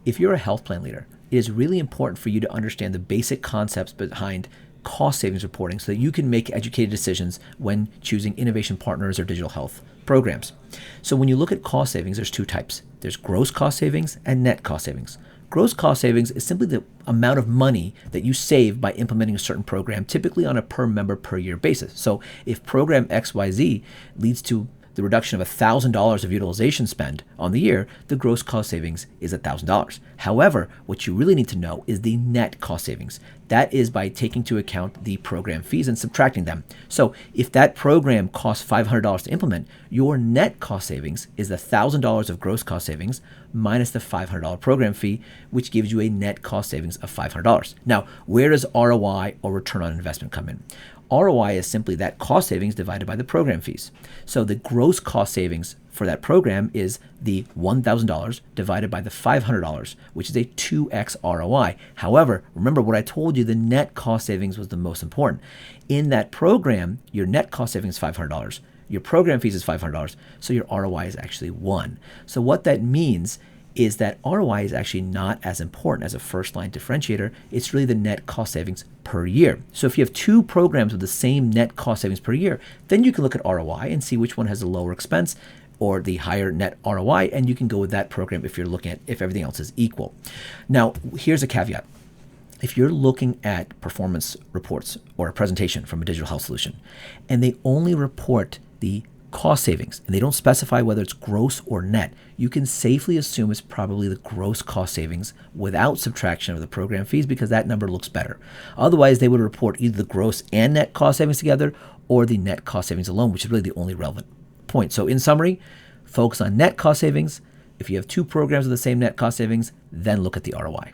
if you're a health plan leader, it is really important for you to understand the basic concepts behind cost savings reporting so that you can make educated decisions when choosing innovation partners or digital health programs. So when you look at cost savings, there's two types. There's gross cost savings and net cost savings. Gross cost savings is simply the amount of money that you save by implementing a certain program, typically on a per member per year basis. So if program XYZ leads to the reduction of $1,000 of utilization spend on the year, the gross cost savings is $1,000. However, what you really need to know is the net cost savings. That is by taking into account the program fees and subtracting them. So if that program costs $500 to implement, your net cost savings is the $1,000 of gross cost savings minus the $500 program fee, which gives you a net cost savings of $500. Now, where does ROI or return on investment come in? ROI is simply that cost savings divided by the program fees. So the gross cost savings for that program is the $1,000 divided by the $500, which is a 2x ROI. However, remember what I told you, the net cost savings was the most important. In that program, your net cost savings is $500. Your program fees is $500, so your ROI is actually 1. So what that means is that ROI is actually not as important as a first line differentiator. It's really the net cost savings per year. So if you have two programs with the same net cost savings per year, then you can look at ROI and see which one has the lower expense or the higher net ROI, and you can go with that program if you're looking at if everything else is equal. Now, here's a caveat. If you're looking at performance reports or a presentation from a digital health solution, and they only report the cost savings, and they don't specify whether it's gross or net, you can safely assume it's probably the gross cost savings without subtraction of the program fees because that number looks better. Otherwise, they would report either the gross and net cost savings together or the net cost savings alone, which is really the only relevant point. So in summary, focus on net cost savings. If you have two programs with the same net cost savings, then look at the ROI.